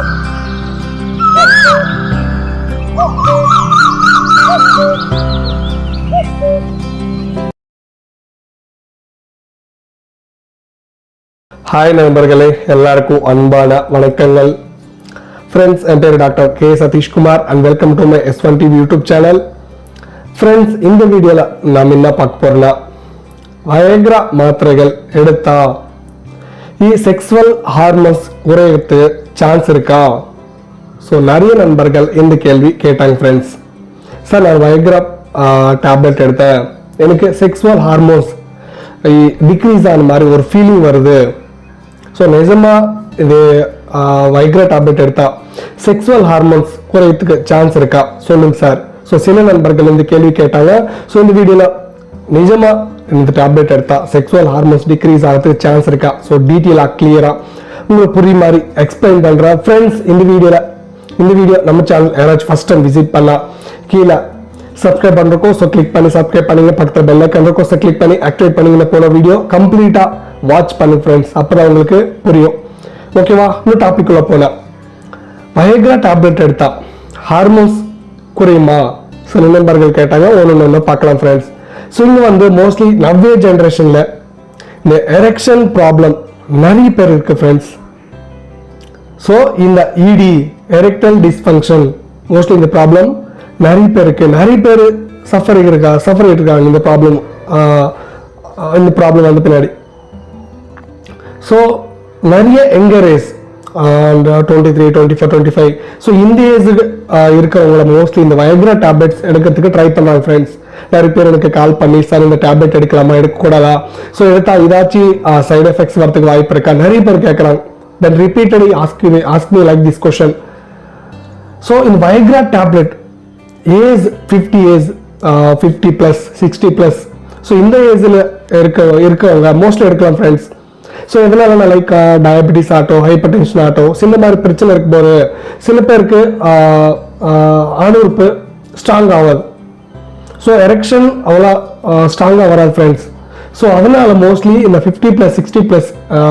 Hi நண்பர்களே, எல்லாருக்கும் அன்பான வணக்கங்கள். ஃப்ரெண்ட்ஸ், என் பேர் doctor K Sathishkumar and welcome to my S1 TV YouTube channel. Friends, இந்த வீடியோவில் நாம் என்ன பார்க்க போறோம்னா, வயக்ரா மாத்திரைகள் எடுத்தா செக்ஸுவல் ஹார்மோன்ஸ் குறையறதுக்கு சான்ஸ் இருக்கா? ஸோ நிறைய நண்பர்கள் இந்த கேள்வி கேட்டாங்க. ஃப்ரெண்ட்ஸ், சார் நான் வயக்ரா டேப்லெட் எடுத்தேன், எனக்கு செக்ஸுவல் ஹார்மோன்ஸ் டிக்ரீஸ் ஆன மாதிரி ஒரு ஃபீலிங் வருது. ஸோ நிஜமா இது வைக்ரா டேப்லெட் எடுத்தா செக்ஸுவல் ஹார்மோன்ஸ் குறையத்துக்கு சான்ஸ் இருக்கா சொல்லுங்க சார். ஸோ சில நண்பர்கள் இந்த கேள்வி கேட்டாங்க. ஸோ இந்த வீடியோவில் நிஜமா இந்த டேப்லெட் எடுத்தா செக்ஸுவல் ஹார்மோன்ஸ் டிக்ரீஸ் ஆகிறதுக்கு சான்ஸ் இருக்கா? ஸோ டீட்டெயிலாக கிளியராக உங்களுக்கு புரிய மாதிரி எக்ஸ்பிளைன் பண்ணுறேன். ஃப்ரெண்ட்ஸ், இந்த வீடியோ நம்ம சேனல் யாராச்சும் ஃபர்ஸ்ட் டைம் விசிட் பண்ணால் கீழே சப்ஸ்கிரைப் பண்ணுறக்கோ ஸோ கிளிக் பண்ணி சப்ஸ்கிரைப் பண்ணுங்க. பக்கத்தில் பெல் ஐக்கான் இருக்கோ ஸோ கிளிக் பண்ணி ஆக்டிவேட் பண்ணிங்கன்னா போன வீடியோ கம்ப்ளீட்டாக வாட்ச் பண்ணுங்க ஃப்ரெண்ட்ஸ். அப்பதான் உங்களுக்கு புரியும். ஓகேவா? இன்னும் டாபிக் உள்ள போல, வயக்ரா டேப்லெட் எடுத்தா ஹார்மோன்ஸ் குறையுமா சில நண்பர்கள் கேட்டாங்க. ஒன்று பார்க்கலாம் ஃப்ரெண்ட்ஸ். ஸோ இங்கே மோஸ்ட்லி நவ்வே ஜென்ரேஷனில் இந்த எரெக்ஷன் ப்ராப்ளம் நிறைய பேர் இருக்கு ஃப்ரெண்ட்ஸ். ஸோ இந்த இடி எரெக்டல் டிஸ்ஃபங்க்ஷன் மோஸ்ட்லி இந்த ப்ராப்ளம் நிறைய பேர் சஃபர் இருக்காங்க இந்த ப்ராப்ளம் வந்து பின்னாடி. ஸோ நிறைய யங்கர் ஏஜ் 23, 24, 25 ஸோ இந்த ஏஜுக்கு இருக்கிறவங்கள மோஸ்ட்லி இந்த வயக்ரா டேப்லெட்ஸ் எடுக்கிறதுக்கு ட்ரை பண்ணுறாங்க ஃப்ரெண்ட்ஸ். நிறைய பேர் எனக்கு கால் பண்ணி, சார் இந்த டேப்லெட் எடுக்கலாமா எடுக்கக்கூடாதா, ஸோ எடுத்தா ஏதாச்சும் சைடு எஃபெக்ட்ஸ் வரதுக்கு வாய்ப்பு இருக்கா, நிறைய பேர் கேட்குறாங்க. Then repeatedly ask me like this question. So இந்த Viagra tablet age 50 age 50+, 60+, so இந்த ஏஜில் இருக்கவங்க மோஸ்ட்லி எடுக்கலாம் ஃப்ரெண்ட்ஸ். ஸோ எதனால லைக் டயபெட்டிஸ் ஆகட்டும், ஹைப்பர் டென்ஷன் ஆகட்டும், சில மாதிரி பிரச்சனை இருக்கும்போது சில பேருக்கு ஆணுறுப்பு ஸ்ட்ராங் ஆகாது. ஸோ எரெக்ஷன் அவ்வளோ ஸ்ட்ராங்காக வராது ஃப்ரெண்ட்ஸ். ஸோ அதனால மோஸ்ட்லி இந்த 50+, 60+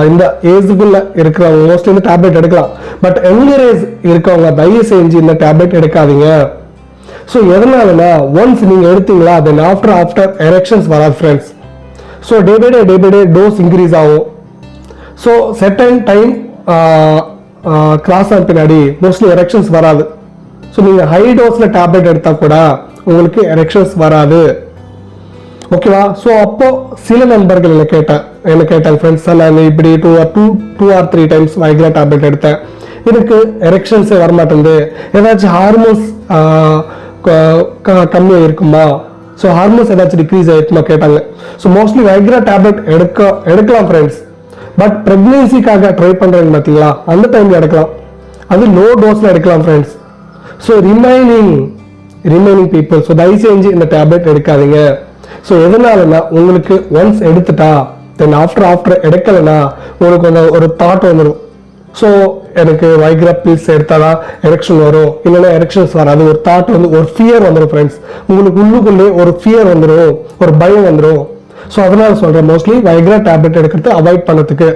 இந்த ஏஜுக்குள்ள இருக்கிறவங்க மோஸ்ட்லி இந்த டேப்லெட் எடுக்கலாம். பட் யங்கர் ஏஜ் இருக்கவங்க தயவு செஞ்சு இந்த டேப்லெட் எடுக்காதீங்க. ஸோ எதனாலனா ஒன்ஸ் நீங்கள் எடுத்தீங்களா தென் ஆஃப்டர் எரெக்ஷன்ஸ் வராது friends. So day by day dose increase ஆகும். ஸோ செர்டன் டைம் கிராஸ் ஆன பின்னாடி மோஸ்ட்லி எரெக்ஷன்ஸ் வராது. ஸோ நீங்கள் ஹை டோஸில் டேப்லெட் எடுத்தால் கூட உங்களுக்கு எரெக்ஷன்ஸ் வராது. ஓகேவா? ஸோ அப்போ சில நண்பர்கள் என்ன கேட்டாங்க ஃப்ரெண்ட்ஸ், நான் இப்படி 2 or 3 டைம்ஸ் வயக்ரா டேப்லெட் எடுத்தேன், எனக்கு எரெக்ஷன்ஸே வரமாட்டேங்குது, ஏதாச்சும் ஹார்மோன்ஸ் கம்மியாக இருக்குமா, ஸோ ஹார்மோன்ஸ் ஏதாச்சும் டிக்ரீஸ் ஆகிருக்குமா கேட்டாங்க. ஸோ மோஸ்ட்லி வயக்ரா டேப்லெட் எடுக்கலாம் ஃப்ரெண்ட்ஸ். பட் பிரெக்னன்சிக்காக ட்ரை பண்ணுறாங்க பார்த்தீங்களா, அந்த டைமில் எடுக்கலாம். அது லோ டோஸில் எடுக்கலாம் friends. So remaining people so தயவு செஞ்சு இந்த டேப்லெட் எடுக்காதீங்க. ஸோ எதனாலனா உங்களுக்கு ஒன்ஸ் எடுத்துட்டா தென் ஆஃப்டர் எடுக்கலைன்னா உங்களுக்கு ஒரு தாட் வந்துடும். ஸோ எனக்கு வயக்ரா பில்ஸ் எடுத்தாதான் எரெக்ஷன் வரும், இல்லைன்னா எரெக்ஷன்ஸ் வராது, ஒரு தாட் ஒரு ஃபியர் வந்துடும் ஃப்ரெண்ட்ஸ். உங்களுக்கு உள்ளுக்குள்ளே ஒரு ஃபியர் வந்துடும், ஒரு பயம் வந்துடும். ஸோ அதனால சொல்கிறேன், மோஸ்ட்லி வயக்ரா டேப்லெட் எடுக்கிறது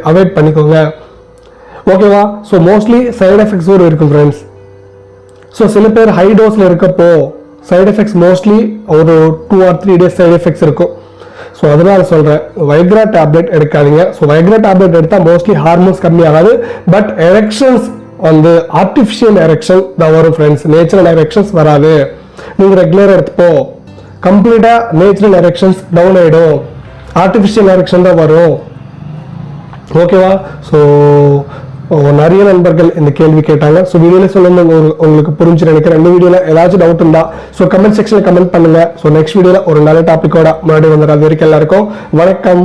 அவாய்ட் பண்ணிக்கோங்க. ஓகேவா? ஸோ மோஸ்ட்லி சைடு எஃபெக்ட்ஸோடு இருக்கும் ஃப்ரெண்ட்ஸ். ஸோ சில பேர் ஹை டோஸில் இருக்கப்போ சைடு எஃபெக்ட்ஸ் மோஸ்ட்லி ஒரு 2 or 3 days சைடு எஃபெக்ட்ஸ் இருக்கும். ஸோ அதனால சொல்கிறேன், வயக்ரா டேப்லெட் எடுக்காதீங்க. ஸோ வயக்ரா டேப்லெட் எடுத்தால் மோஸ்ட்லி ஹார்மோன்ஸ் கம்மியாகாது. பட் எரெக்ஷன்ஸ் ஆர்டிஃபிஷியல் எரெக்ஷன் தான் வரும் ஃப்ரெண்ட்ஸ், நேச்சுரல் எரெக்ஷன்ஸ் வராது. நீங்கள் ரெகுலராக எடுத்துப்போ கம்ப்ளீட்டாக நேச்சுரல் எரெக்ஷன்ஸ் டவுன் ஆகிடும், ஆர்டிஃபிஷியல் எரெக்ஷன் தான் வரும். ஓகேவா? ஸோ நிறைய நண்பர்கள் இந்த கேள்வி கேட்டாங்க. ஸோ வீடியோவில் சொல்லுங்க, உங்களுக்கு புரிஞ்சு நினைக்கிறேன். இந்த வீடியோவில் ஏதாச்சும் டவுட் இருந்தா ஸோ கமெண்ட் செக்ஷனில் கமெண்ட் பண்ணுங்க. ஸோ நெக்ஸ்ட் வீடியோவில் ஒரு நல்ல டாப்பிக்கோட முன்னாடி வந்துடுற. அது வரைக்கும் எல்லாருக்கும் வணக்கம்.